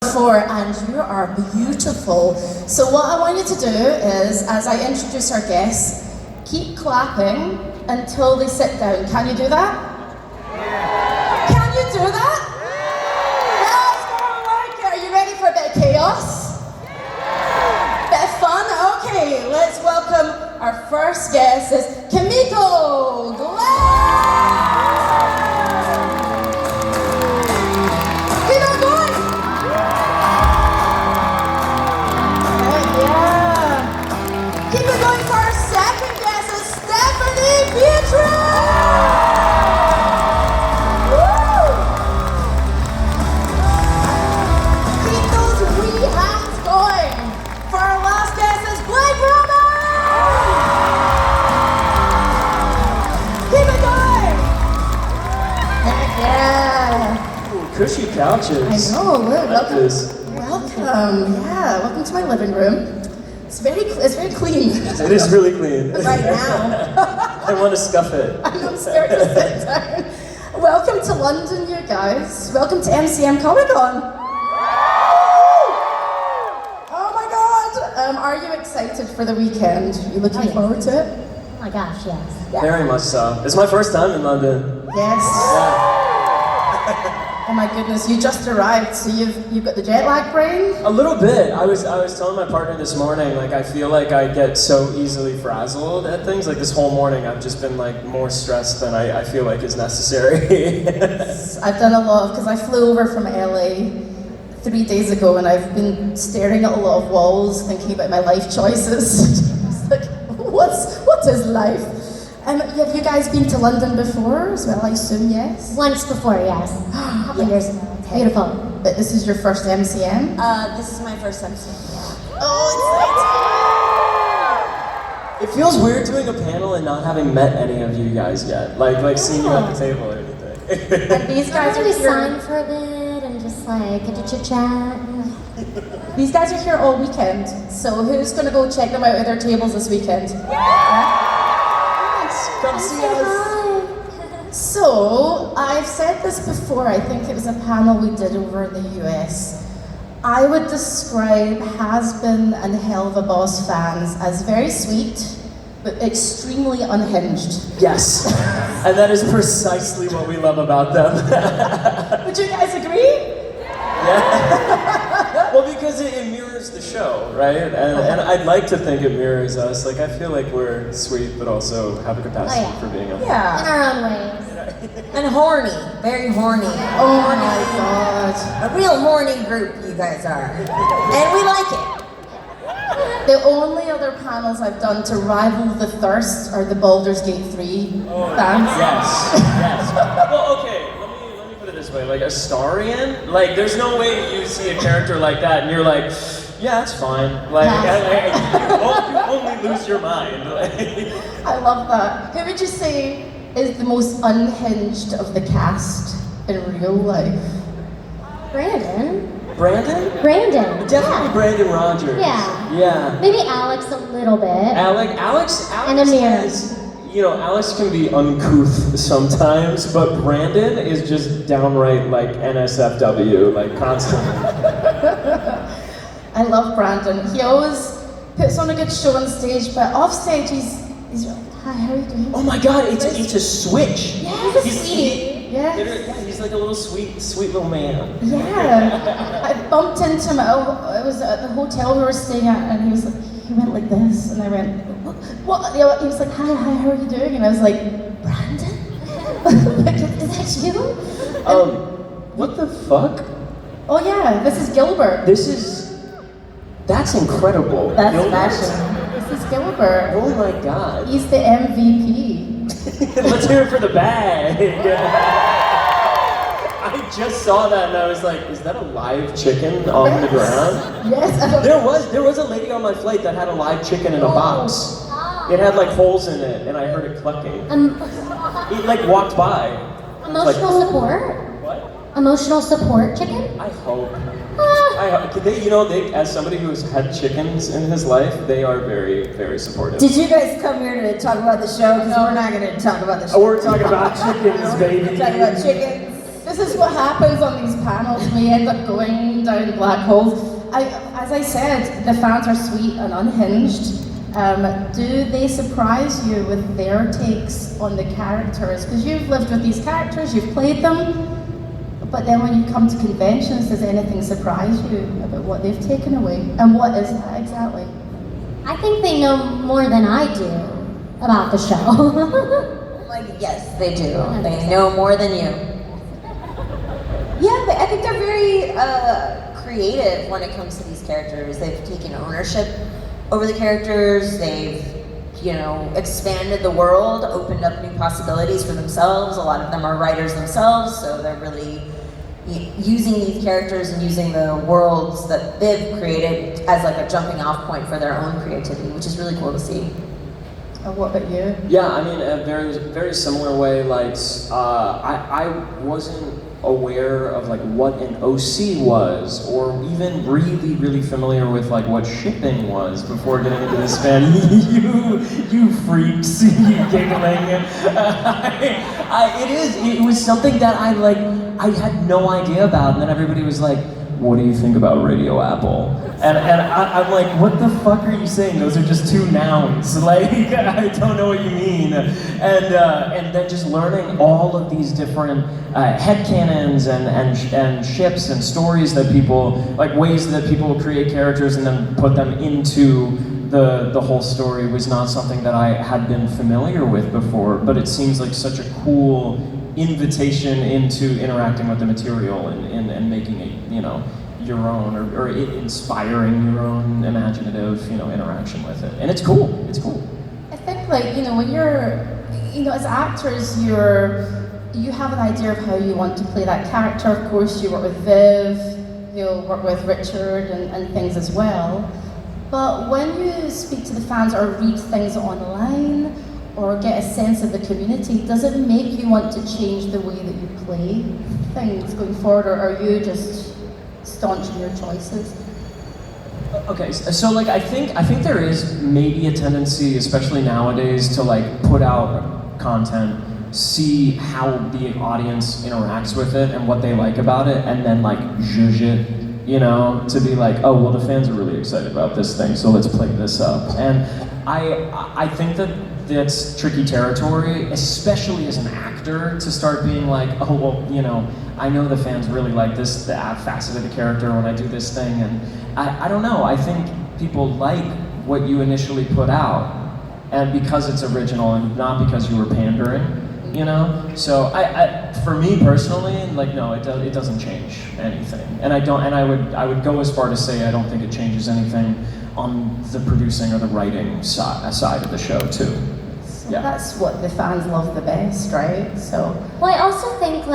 Before, and you are beautiful. So what I want you to do is, as I introduce our guests, keep clapping until they sit down. Can you do that? Yeah. Can you do that? Yeah. Yes, I like it. Are you ready for a bit of chaos? Yeah. Bit of fun? Okay, let's welcome our first guest is Kimiko Glenn. Keep it going for our second guest is Stephanie Woo! Keep those wee hands going. For our last guest is Blake Roman! Keep it going! Heck yeah! Ooh, cushy couches. I know, look, welcome. Welcome to my living room. It's very clean. It is really clean. Right now. I want to scuff it. I'm scared to sit down. Welcome to London, you guys. Welcome to MCM Comic-Con. Oh my God. Are you excited for the weekend? Are you looking forward to it? Oh my gosh, yes. Yeah. Very much so. It's my first time in London. Yes. Yeah. Oh my goodness, you just arrived, so you've got the jet lag brain? A little bit. I was telling my partner this morning, like I feel like I get so easily frazzled at things. Like this whole morning I've just been like more stressed than I feel like is necessary. I've done a lot because I flew over from LA 3 days ago and I've been staring at a lot of walls thinking about my life choices. It's like, what is life? Have you guys been to London before as well, I assume, yes? Once before, yes. A couple years ago. It's beautiful. But this is your first MCM? This is my first MCM, yeah. Oh, It feels weird doing a panel and not having met any of you guys yet. Like seeing you at the table or anything. And these guys are we here. signed for a bit and just like get to chit chat. These guys are here all weekend. So who's going to go check them out at their tables this weekend? Yeah? Come see us. So, I've said this before, I think it was a panel we did over in the US. I would describe Hazbin and Hell of a Boss fans as very sweet, but extremely unhinged. Yes. And that is precisely what we love about them. Would you guys agree? Yeah. Well, because it mirrors the show, right? And I'd like to think it mirrors us. Like, I feel like we're sweet, but also have a capacity for being a... In Yeah. our own ways. And horny, very horny. Oh my God. A real horny group you guys are. And we like it. The only other panels I've done to rival the thirst are the Baldur's Gate 3 fans. Yes. Well, okay, let me put it this way. Like, Astarion, like, there's no way you see a character like that and you're like, yeah, that's fine. Like, you only lose your mind. I love that. Who would you say is the most unhinged of the cast in real life? Brandon? Brandon? Definitely Brandon Rogers. Yeah. Maybe Alex a little bit. Alex And Amir. Alex can be uncouth sometimes, but Brandon is just downright like NSFW, like constantly. I love Brandon. He always puts on a good show on stage, but off stage he's like, hi, how are you doing? Oh my God, it's a switch. Yeah, He's a sweetie. Yeah. Yeah, he's like a little sweet little man. Yeah. I bumped into him. It was at the hotel we were staying at, and he went like this, and I went, what? He was like, hi, how are you doing? And I was like, Brandon? Like, is that you? What the fuck? Oh yeah, this is Gilbert. That's incredible. That's Gilbert? fashion. This is Gilbert. Oh my God. He's the MVP. Let's hear it for the bag. I just saw that and I was like, is that a live chicken on the ground? Yes. There was a lady on my flight that had a live chicken in a box. It had like holes in it and I heard it clucking. It like walked by. Emotional support? What? Emotional support chicken? I hope. As somebody who's had chickens in his life, they are very, very supportive. Did you guys come here to talk about the show? Because we're not going to talk about the show. Oh, we're talking about chickens, baby. We're talking about chickens. This is what happens on these panels. We end up going down black holes. As I said, the fans are sweet and unhinged. Do they surprise you with their takes on the characters? Because you've lived with these characters, you've played them, but then when you come to conventions, does anything surprise you about what they've taken away? And what is that exactly? I think they know more than I do about the show. Like, yes, they do. They know more than you. Yeah, I think they're very creative when it comes to these characters. They've taken ownership over the characters. They've, expanded the world, opened up new possibilities for themselves. A lot of them are writers themselves, so they're really using these characters and using the worlds that they've created as like a jumping off point for their own creativity, which is really cool to see. What about you? Yeah, I mean, a very similar way. Like, I wasn't aware of like what an OC was, or even really familiar with like what shipping was before getting into this fan. you freaks, you giggling. It was something that I had no idea about, and then everybody was like, "What do you think about Radio Apple?" And I'm like, what the fuck are you saying? Those are just two nouns. Like, I don't know what you mean. And then just learning all of these different headcanons and ships and stories that people, like ways that people create characters and then put them into the whole story was not something that I had been familiar with before, but it seems like such a cool invitation into interacting with the material and making it, your own, or inspiring your own imaginative, interaction with it. And it's cool. It's cool. I think when you're, as actors, you have an idea of how you want to play that character. Of course, you work with Viv, you'll work with Richard and things as well. But when you speak to the fans or read things online or get a sense of the community, does it make you want to change the way that you play things going forward, or are you just staunch in your choices? Okay, so I think there is maybe a tendency, especially nowadays, to put out content, see how the audience interacts with it and what they like about it, and then zhuzh it, to be like, oh well, the fans are really excited about this thing, so let's play this up. And I think that's tricky territory, especially as an actor, to start being like, oh well, I know the fans really like this facet of the character when I do this thing, and I don't know, I think people like what you initially put out, and because it's original and not because you were pandering, So for me personally, no, it doesn't change anything, and I would go as far to say I don't think it changes anything on the producing or the writing side of the show too. Yeah. That's what the fans love the best, right? So. Well, I also think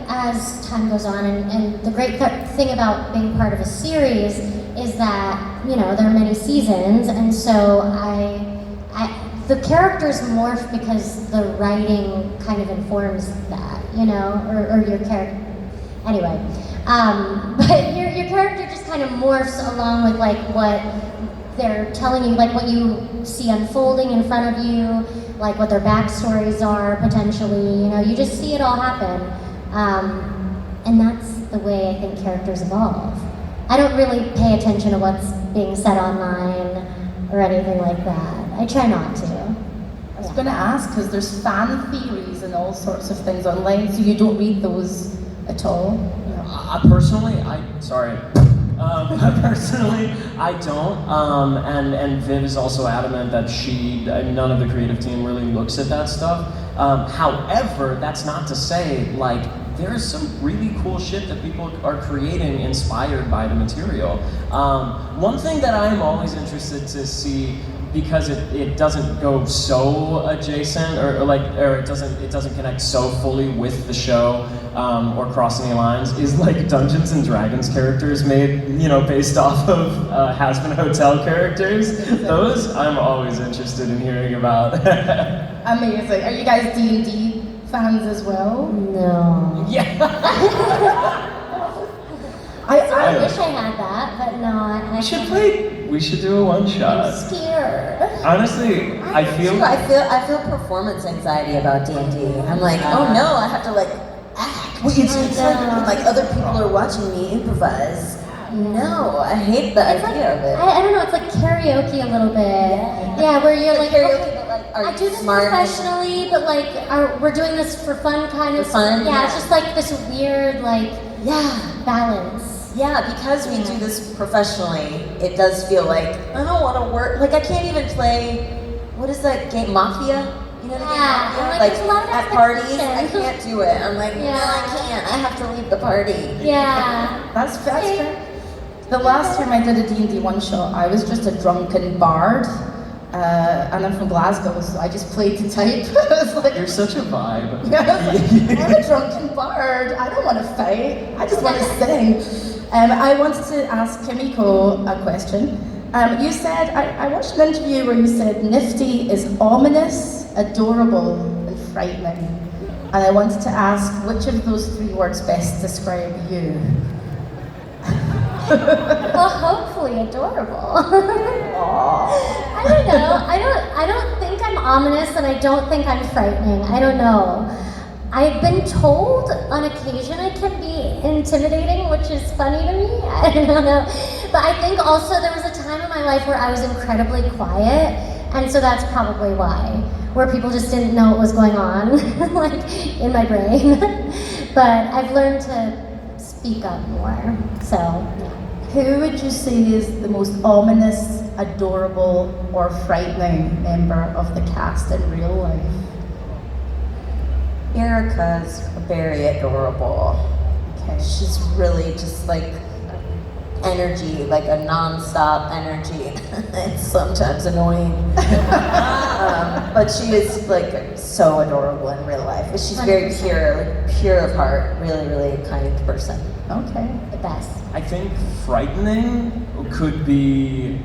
as time goes on, and the great thing about being part of a series is that, there are many seasons, and so the characters morph because the writing kind of informs that, or your character. Anyway, but your character just kind of morphs along with what they're telling you, what you see unfolding in front of you, what their backstories are potentially, you just see it all happen. And that's the way I think characters evolve. I don't really pay attention to what's being said online or anything like that. I try not to. I was going to ask, because there's fan theories and all sorts of things online, so you don't read those at all? Personally, personally, I don't, and Viv is also adamant that none of the creative team really looks at that stuff. However, that's not to say, there's some really cool shit that people are creating inspired by the material. One thing that I'm always interested to see, because it doesn't go so adjacent or it doesn't connect so fully with the show or cross any lines, is Dungeons and Dragons characters made based off of Hazbin Hotel characters. Those I'm always interested in hearing about. Amazing. Are you guys D&D fans as well? No. Yeah. I wish I had that, but no. I should play. We should do a one shot. I'm scared. Honestly, I feel performance anxiety about D&D. I'm like, oh no, I have to act. Well, it's like other people are watching me improvise. No, I hate the idea of it. I don't know, it's like karaoke a little bit. Yeah, where you're like, karaoke, okay, but like, are I you do this smart? professionally, but like, we're doing this for fun kind of. For fun, Yeah, yeah. it's just like this weird, like, Yeah. balance. Yeah, because we do this professionally, it does feel like, I don't want to work, like I can't even play, what is that game, Mafia? You know the game Yeah, Mafia? and, like, there's a lot of at parties, I expectation. can't do it. I'm like, no, Yeah. I can't, I have to leave the party. Yeah. That's fair. The last time I did a D&D one-shot, I was just a drunken bard. And I'm from Glasgow, so I just played to type. It's like, You're such a vibe. I'm a drunken bard. I don't want to fight. I just want to sing. I wanted to ask Kimiko a question. You said, I watched an interview where you said Nifty is ominous, adorable, and frightening. And I wanted to ask which of those three words best describe you? Well, hopefully adorable. I don't know. I don't think I'm ominous, and I don't think I'm frightening. I don't know. I've been told on occasion I can be intimidating, which is funny to me. I don't know. But I think also there was a time in my life where I was incredibly quiet, and so that's probably why. Where people just didn't know what was going on, like in my brain. But I've learned to speak up more. So, yeah. Who would you say is the most ominous, adorable, or frightening member of the cast in real life? Erica's very adorable. Okay. She's really just like energy, like a non-stop energy. It's sometimes annoying. But she is like so adorable in real life. She's very pure, like pure of heart, really, really kind person. Okay. The best. I think frightening could be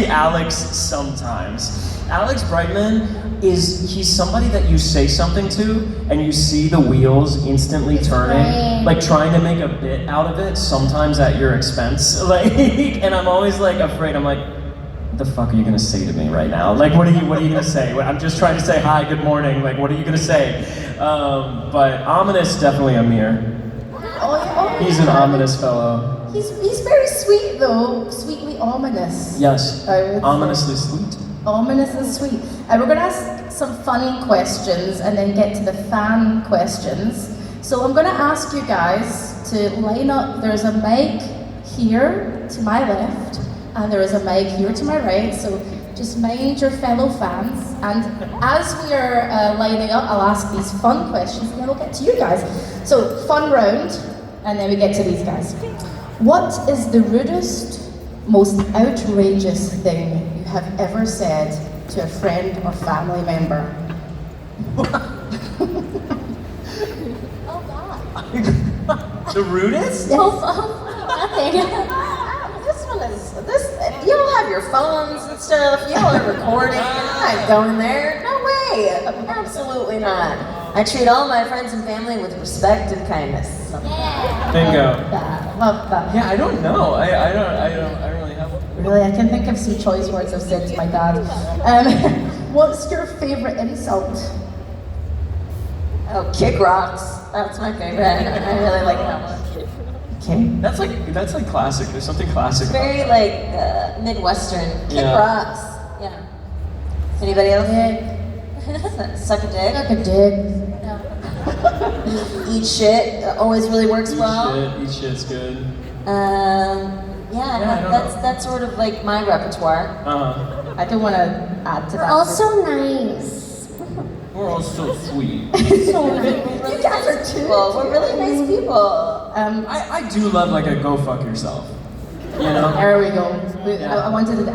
Alex sometimes. Alex Brightman he's somebody that you say something to and you see the wheels instantly turning, right. like trying to make a bit out of it, sometimes at your expense. Like, and I'm always like afraid. I'm like, what the fuck are you gonna say to me right now? Like, what are you gonna say? I'm just trying to say hi, good morning. Like, what are you gonna say? But ominous, definitely Amir. He's an ominous fellow. He's very sweet though, sweetly ominous. Yes, I would say. ominously sweet. Ominous and sweet. We're going to ask some funny questions and then get to the fan questions. So I'm going to ask you guys to line up. There's a mic here to my left, and there is a mic here to my right. So just mind your fellow fans. And as we are lining up, I'll ask these fun questions, and then we'll get to you guys. So fun round, and then we get to these guys. What is the rudest, most outrageous thing you have ever said to a friend or family member? Oh God. The rudest? Oh, nothing. This one is you all have your phones and stuff, you all are recording. I'm not going there. No way. Absolutely not. I treat all my friends and family with respect and kindness. Yeah. Bingo. Yeah, love that. Yeah, I don't know. I don't really have one. Really, I can think of some choice words I've said to my dad. What's your favorite insult? Oh, kick rocks. That's my favorite. I really like that one. Okay. That's like classic. There's something classic. It's very like Midwestern. Kick Yeah. rocks. Yeah. Anybody else? Dick. Suck a dick. Suck a dick. No. Eat shit. Always really works well. Eat shit's good. Yeah, that's sort of like my repertoire. I don't want to add to We're that. all so nice. We're all so sweet. You guys are too. We're really nice people. I do love like a go fuck yourself. You know? There we go. Yeah. I wanted an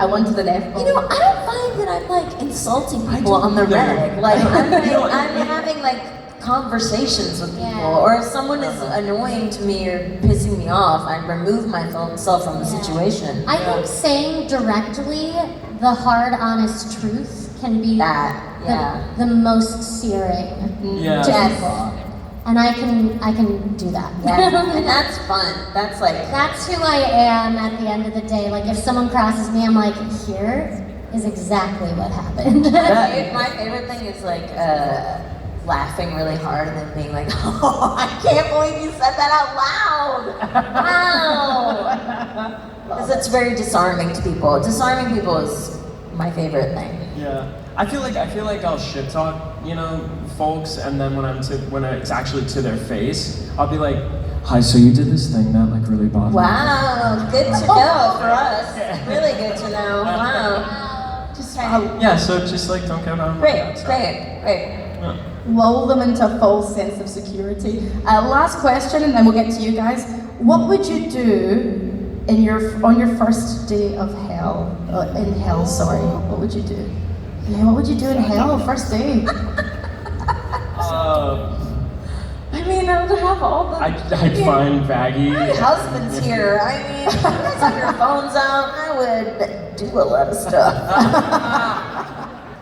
F. You know, I don't find that I'm like insulting people don't on the either. reg. Like I'm You know, having like conversations with people, Yeah. or if someone is annoying to me or pissing me off, I remove myself from the situation. I think saying directly the hard, honest truth can be the most searing Yeah. to Yes. people. And I can do that. Yeah, and that's fun. That's like That's who I am at the end of the day. Like if someone crosses me, I'm like, here is exactly what happened. my favorite thing is like laughing really hard and then being like, oh, I can't believe you said that out loud. Wow. Because it's very disarming to people. Disarming people is my favorite thing. Yeah. I feel like I'll shit talk, you know, folks, and then when it's actually to their face, I'll be like, hi, so you did this thing that like really bothered me. Wow, good to know for us. Really good to know. Wow. Just yeah, so just like don't count on. Great. Yeah. Lull them into a false sense of security. Last question, and then we'll get to you guys. What would you do on your first day of hell? In hell, sorry. What would you do? Yeah, what would you do in hell first day? I mean, I would have all the... I'd find Vaggie. My husband's here. I mean, you guys have your phones out. I would do a lot of stuff.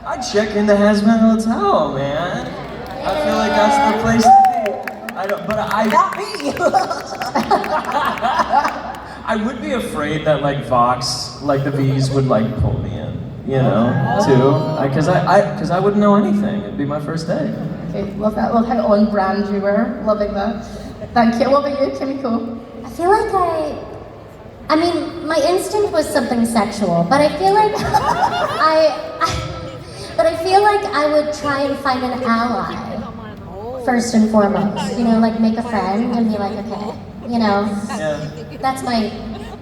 I'd check in the Hazbin Hotel, man. I feel like that's the place to be. Not me! I would be afraid that like Vox, like the V's would like pull me in, you know, too. Because I wouldn't know anything. It'd be my first day. Okay, love that. Love how on brand you were. Loving that. Thank you. What about you, Kimiko? I feel like I mean, my instinct was something sexual, but I feel like I feel like I would try and find an ally first and foremost. You know, like make a friend and be like, okay, you know, that's my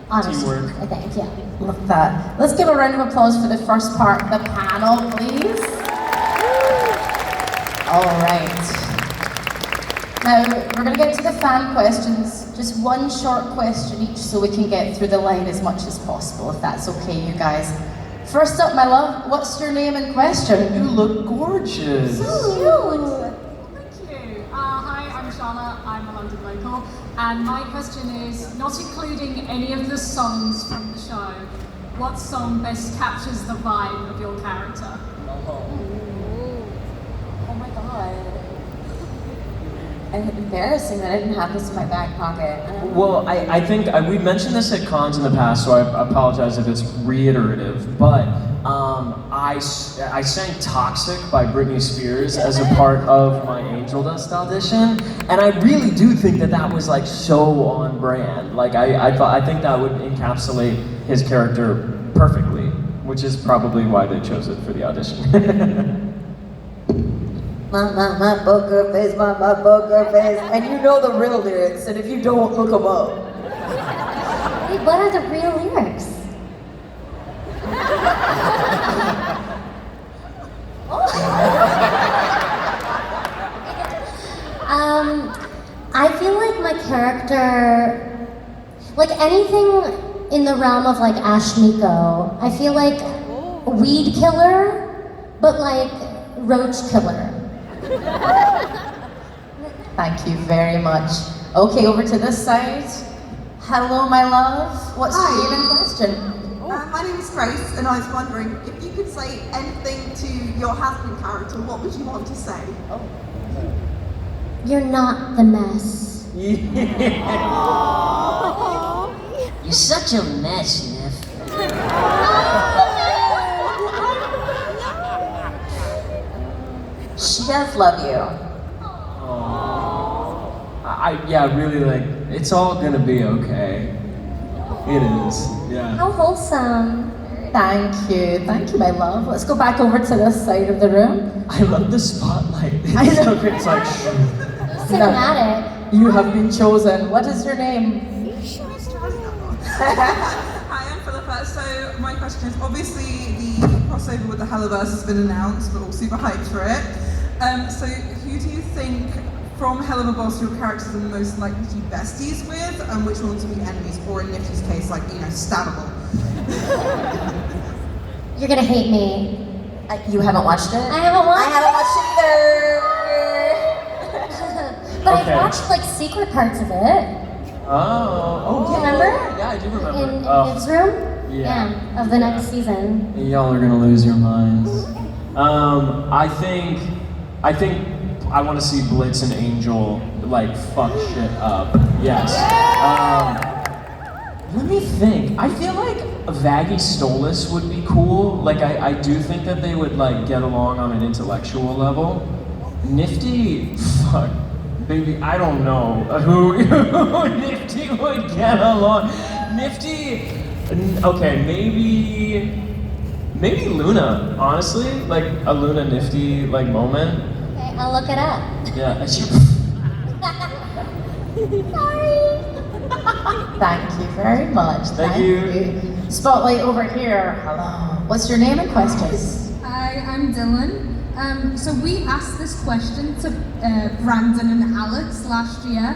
honest, teamwork. I think, yeah. Love that. Let's give a round of applause for the first part of the panel, please. All right. Now, we're going to get to the fan questions. Just one short question each so we can get through the line as much as possible, if that's okay, you guys. First up, my love, what's your name and question? You look gorgeous. Cute. Thank you. Hi, I'm Charlotte. I'm a London local. And my question is, not including any of the songs from the show, what song best captures the vibe of your character? Oh my god. And embarrassing that I didn't have this in my back pocket. Well, I think we mentioned this at cons in the past, so I apologize if it's reiterative, but I sang Toxic by Britney Spears as a part of my Angel Dust audition, and I really do think that was like so on brand. Like I think that would encapsulate his character perfectly, which is probably why they chose it for the audition. My poker face, my poker face. And you know the real lyrics, and if you don't, look them up. Wait, what are the real lyrics? I feel like my character, like anything in the realm of like Ash Nico, I feel like weed killer, but like roach killer. Thank you very much. Okay, over to this side. Hello, my love. What's your name and question? My name is Grace, and I was wondering if you could say anything to your Hazbin character, what would you want to say? You're not the mess. You're such a mess, Neff. She does love you. Yeah, really, like, it's all gonna be okay. It is, yeah. How wholesome. Thank you, my love. Let's go back over to this side of the room. I love the spotlight. I It's know. so great. It's like, Cinematic. You have been chosen. What is your name? Hi, I'm Philippa. So my question is, obviously the crossover with the Helloverse has been announced, we're all super hyped for it. So who do you think from Hell of a Boss your characters are the most likely to be besties with, and which ones will be enemies, or in Nifty's case, like, you know, stabbable? You're gonna hate me. You haven't watched it? I haven't watched I haven't watched it either. But Okay. I've watched like secret parts of it. oh, yeah. Remember? Yeah, I do remember. In Nick's room? Yeah. Of the next season. Y'all are gonna lose your minds. I think I want to see Blitz and Angel like fuck shit up. Yes. Let me think. I feel like Vaggie Stolas would be cool. Like I do think that they would like get along on an intellectual level. Nifty, fuck, baby, I don't know who Nifty would get along. Nifty, okay, maybe Luna, honestly, like a Luna Nifty like moment. Okay, I'll look it up. Yeah, and she. Sorry. Thank you very much. Thank you. Spotlight over here. Hello. What's your name and question? Hi, I'm Dylan. So we asked this question to Brandon and Alex last year.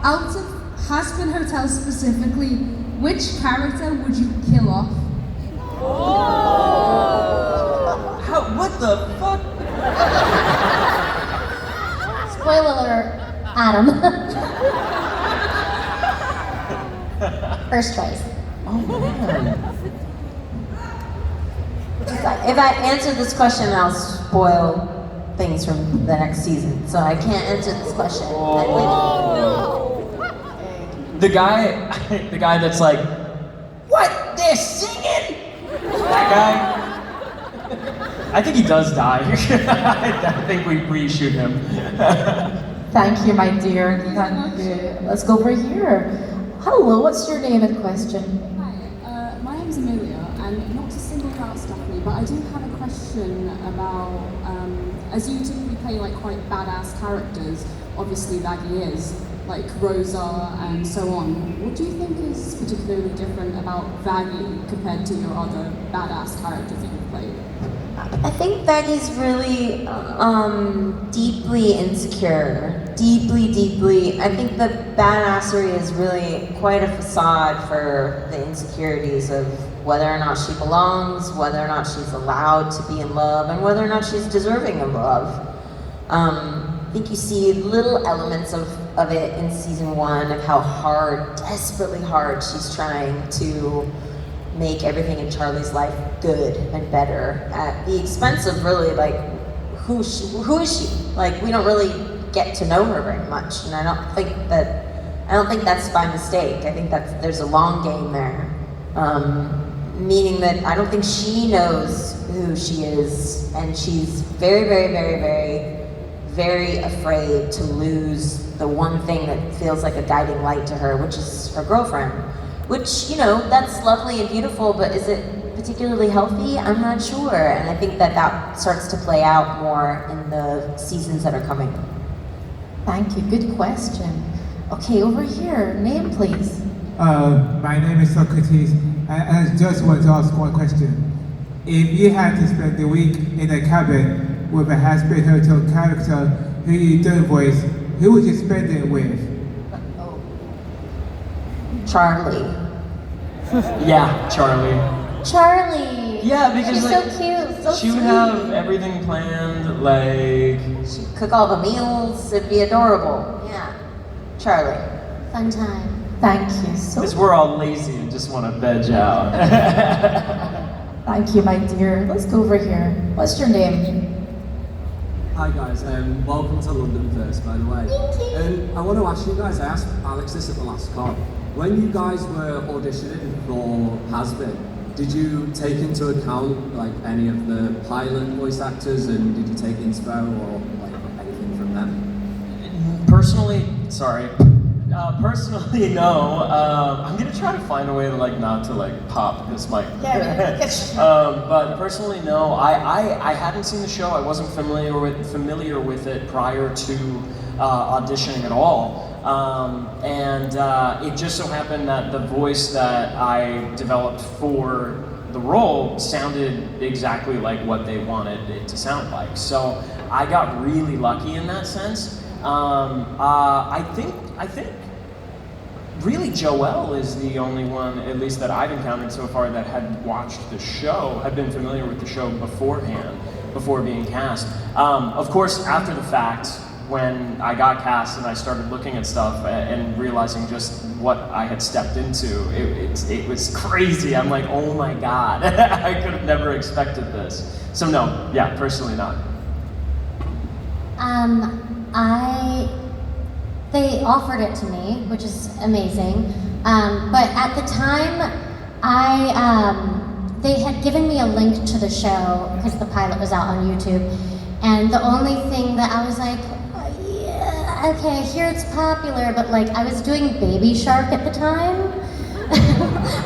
Out of Hazbin Hotel specifically, which character would you kill off? How? What the fuck? Spoiler alert, Adam. First choice. Oh man. If I answer this question, I'll spoil things from the next season. So I can't answer this question. The guy that's like, what? They're singing? That guy? I think he does die. I think we reshoot him. Thank you, my dear. Thank you. Let's go over here. Hello, what's your name and question? Hi, my name's Amelia, and not to single out Stephanie, but I do have a question about, as you typically play like quite badass characters, obviously Vaggie is, like Rosa and so on. What do you think is particularly different about Vaggie compared to your other badass characters that you've played? I think Vaggie's really deeply insecure. Deeply. I think the badassery is really quite a facade for the insecurities of whether or not she belongs, whether or not she's allowed to be in love, and whether or not she's deserving of love. I think you see little elements of it in season 1 of how hard, desperately hard, she's trying to make everything in Charlie's life good and better at the expense of really like who is she? Like we don't really get to know her very much, and I don't think that's by mistake. I think that there's a long game there, meaning that I don't think she knows who she is, and she's very afraid to lose the one thing that feels like a guiding light to her, which is her girlfriend. Which, you know, that's lovely and beautiful, but is it particularly healthy? I'm not sure. And I think that starts to play out more in the seasons that are coming. Thank you, good question. Okay, over here, name please. My name is Socrates. I just want to ask one question. If you had to spend the week in a cabin with a Hazbin Hotel character who you don't voice, who would you spend it with? Charlie. Yeah, Charlie. Charlie. Yeah, because she's like, so cute, so she would sweet. have everything planned, like. She'd cook all the meals, it'd be adorable. Yeah. Charlie. Fun time. Thank you so Because we're all lazy and just want to veg out. Thank you, my dear. Let's go over here. What's your name? Hi guys, welcome to London First, by the way. I want to ask you guys, I asked Alex this at the last con. When you guys were auditioning for Hazbin, did you take into account like any of the pilot voice actors, and did you take inspo or like anything from them? Personally, no. I'm gonna try to find a way to like not to like pop this mic. But personally, no. I hadn't seen the show. I wasn't familiar with it prior to auditioning at all. And it just so happened that the voice that I developed for the role sounded exactly like what they wanted it to sound like. So I got really lucky in that sense. I think really Joelle is the only one, at least that I've encountered so far, that had watched the show, had been familiar with the show beforehand, before being cast. Of course, after the fact, when I got cast and I started looking at stuff and realizing just what I had stepped into, it was crazy. I'm like, oh my God, I could have never expected this. So no, yeah, personally not. They offered it to me, which is amazing. But at the time, they had given me a link to the show because the pilot was out on YouTube. And the only thing that I was like, oh, yeah, okay, I hear it's popular, but like I was doing Baby Shark at the time,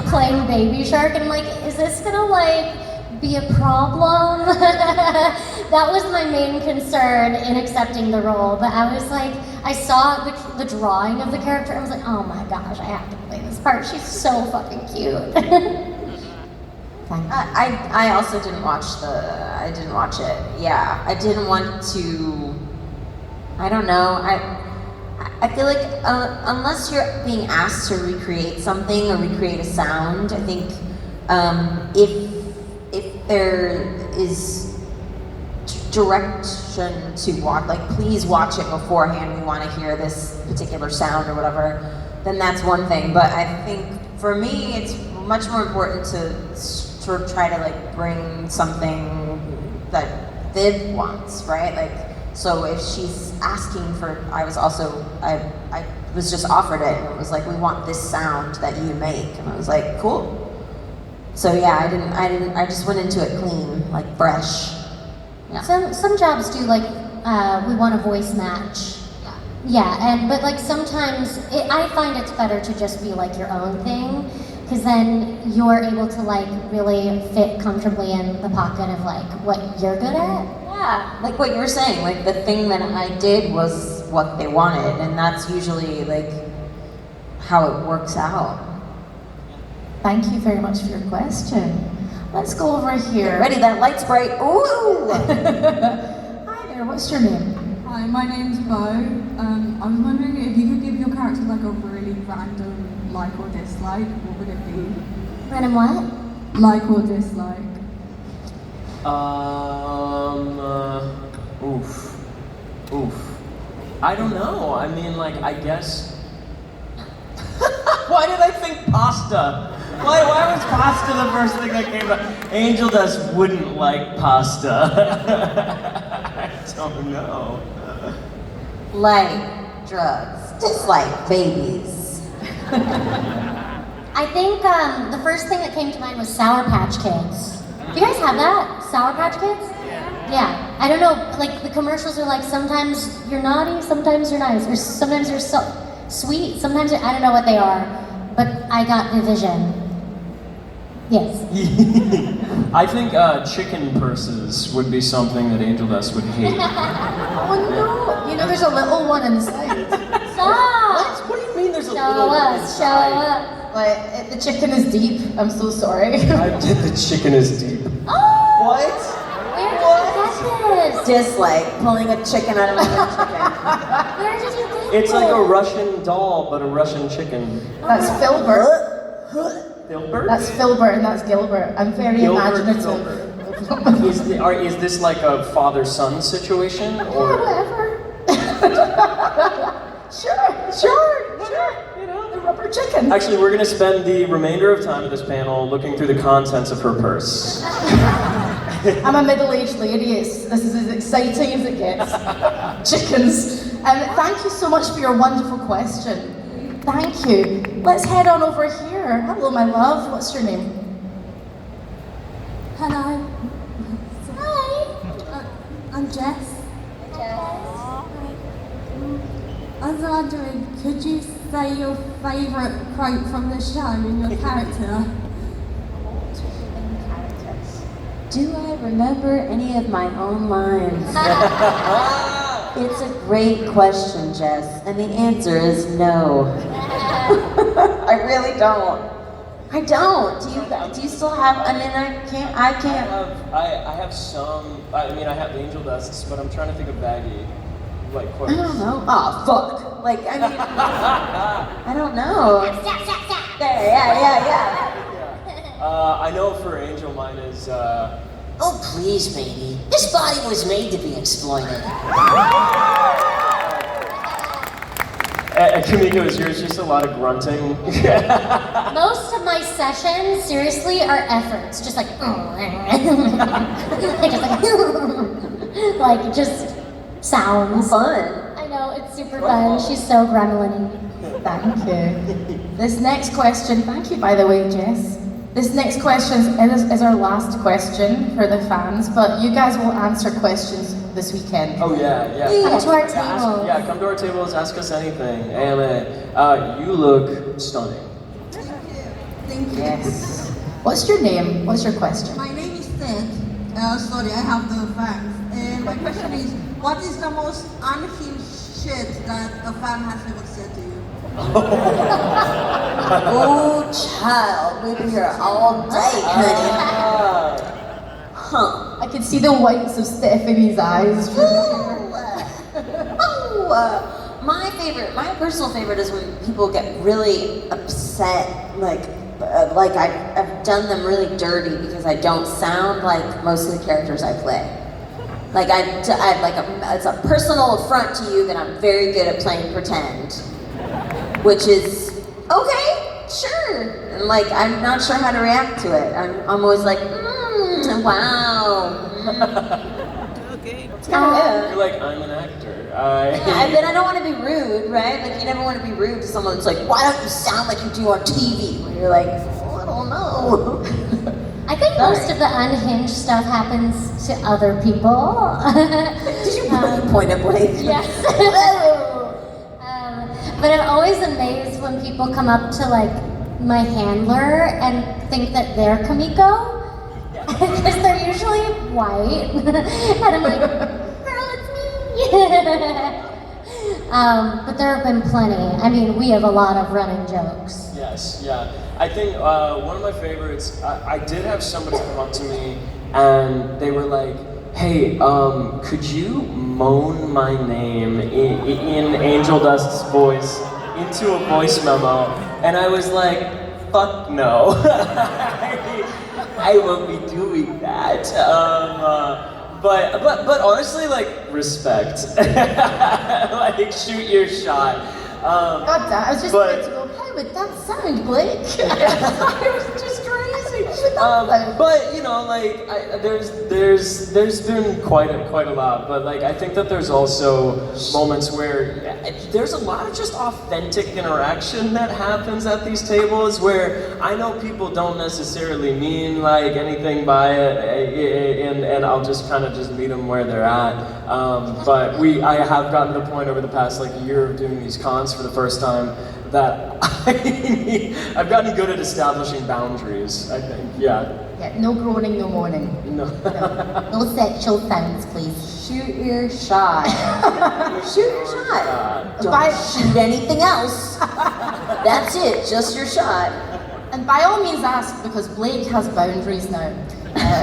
playing Baby Shark, and I'm like, is this gonna like be a problem? That was my main concern in accepting the role, but I was like, I saw the drawing of the character, I was like, oh my gosh, I have to play this part, she's so fucking cute. I also didn't watch I didn't watch it. Yeah, I didn't want to, I don't know, I feel like unless you're being asked to recreate something or recreate a sound, I think if there is direction to watch, like please watch it beforehand, we want to hear this particular sound or whatever, then that's one thing. But I think for me, it's much more important to sort of try to like bring something that Viv wants, right? Like, so if she's asking for, I was just offered it, and it was like, we want this sound that you make, and I was like, cool. So yeah, I just went into it clean, like fresh. Yeah. Some jobs do like, we want a voice match. Yeah, but like sometimes, I find it's better to just be like your own thing, because then you're able to like really fit comfortably in the pocket of like what you're good at. Yeah, like what you were saying, like the thing that I did was what they wanted, and that's usually like how it works out. Thank you very much for your question. Let's go over here. Get ready, that light's bright. Ooh! Hi there, what's your name? Hi, my name's Bo. I was wondering if you could give your character like a really random like or dislike, what would it be? Random what? Like or dislike. Oof. I don't know. I mean, like, I guess. Why did I think pasta? Why was pasta the first thing that came up? Angel Dust wouldn't like pasta. I don't know. Like drugs, just like babies. I think the first thing that came to mind was Sour Patch Kids. Do you guys have that? Sour Patch Kids? Yeah. I don't know, like the commercials are like, sometimes you're naughty, sometimes you're nice, or sometimes you're so sweet, sometimes I don't know what they are, but I got the vision. Yes. I think chicken purses would be something that Angel Dust would hate. Oh no! You know there's a little one inside. Stop! What do you mean there's a Show little one us, inside? show us. Like, the chicken is deep. I'm so sorry. I did the chicken is deep. Oh! What? Where did you get this? Just like pulling a chicken out of another chicken. Where did you get It's like a this? Russian doll, but a Russian chicken. That's Filbert. Filbert? That's Filbert and that's Gilbert. I'm very imaginative. Is this like a father-son situation? Or? Yeah, whatever. Sure. You know, the rubber chicken. Actually, we're going to spend the remainder of time of this panel looking through the contents of her purse. I'm a middle-aged lady. This is as exciting as it gets. Chickens. Thank you so much for your wonderful question. Thank you. Let's head on over here. Hello, my love. What's your name? Hello. Hi. I'm Jess. I was wondering, could you say your favourite quote from the show in your character? Do I remember any of my own lines? It's a great question, Jess, and the answer is no. I really don't. I don't. Do you still have? I mean, I can't. I have some. I mean, I have the Angel Dusts, but I'm trying to think of baggy, like quotes. I don't know. Oh fuck! Like I mean, I don't know. There, yeah. I know for Angel, mine is. Oh, please, baby. This body was made to be exploited. Kamiko, is yours just a lot of grunting? Most of my sessions, seriously, are efforts. Just like, like just sounds. Fun. I know, it's super fun. She's so gremlin-y. Thank you. This next question, thank you by the way, Jess. This next question is our last question for the fans, but you guys will answer questions this weekend? Oh yeah, yeah. Come to our Ask, tables. yeah, come to our tables, ask us anything. AMA, you look stunning. Thank you. Yes. What's your name? What's your question? My name is Ted. Sorry, I have the fans. And my question is, what is the most unhinged shit that a fan has ever said to you? Oh, child, we've been here all day, honey. Huh. I can see the whites of Stephanie's eyes. My personal favorite is when people get really upset, like I've done them really dirty because I don't sound like most of the characters I play. Like it's a personal affront to you that I'm very good at playing pretend, which is okay, sure. And like I'm not sure how to react to it. I'm always like, wow. Okay. You're like, I'm an actor. Yeah, but I don't want to be rude, right? Like, you never want to be rude to someone that's like, why don't you sound like you do on TV? When you're like, oh, I don't know. I think most of the unhinged stuff happens to other people. Did you really point at Blake? Yes. But I'm always amazed when people come up to like my handler and think that they're Kamiko. Because they're usually white. And I'm like, girl, it's me. But there have been plenty. I mean, we have a lot of running jokes. Yes, yeah. I think one of my favorites, I did have somebody come up to me and they were like, hey, could you moan my name in Angel Dust's voice into a voice memo? And I was like, fuck no. I won't be doing that. But honestly, like, respect. Like, shoot your shot. God damn, I was just about to go, how would that sound, Blake? It was just crazy. But you know, like there's been quite a lot. But like I think that there's also moments where there's a lot of just authentic interaction that happens at these tables where I know people don't necessarily mean like anything by it, and I'll just kind of just meet them where they're at. But I have gotten to the point over the past like year of doing these cons for the first time that I've gotten good at establishing boundaries, I think, yeah. Yeah, no groaning, no moaning. No. No sexual sounds, please. Shoot your shot. Shoot your shot. Don't shoot anything else. That's it, just your shot. And by all means ask, because Blake has boundaries now.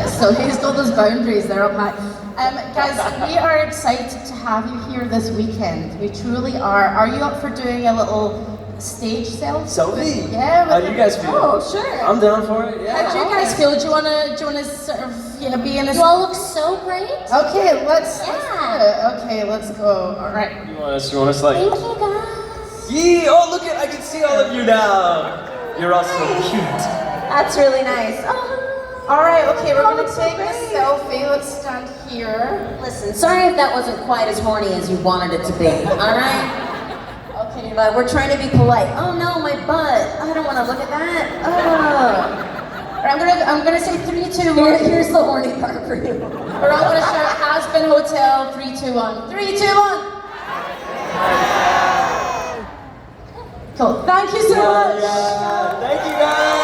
So he's got those boundaries there up high. Guys, we are excited to have you here this weekend. We truly are. Are you up for doing a little stage selfie? Yeah. How do you guys feel? Oh, sure. I'm down for it. Yeah. How do you guys feel? Do you wanna sort of be in a? You all look so great. Okay, let's do it. Okay, let's go. All right. You want us like? Thank you guys. Yee! Oh, look at! I can see all of you now. You're all so cute. That's really nice. All right. Okay, we're gonna take a selfie. Let's stand here. Listen, sorry if that wasn't quite as horny as you wanted it to be. All right. Okay, but we're trying to be polite. Oh no, my butt. I don't want to look at that. I'm gonna say 3, 2, 1. Here's the horny part for you. We're all gonna shout Hazbin Hotel. 3, 2, 1. 3, 2, 1. Cool. Thank you so much. Yeah. Thank you guys.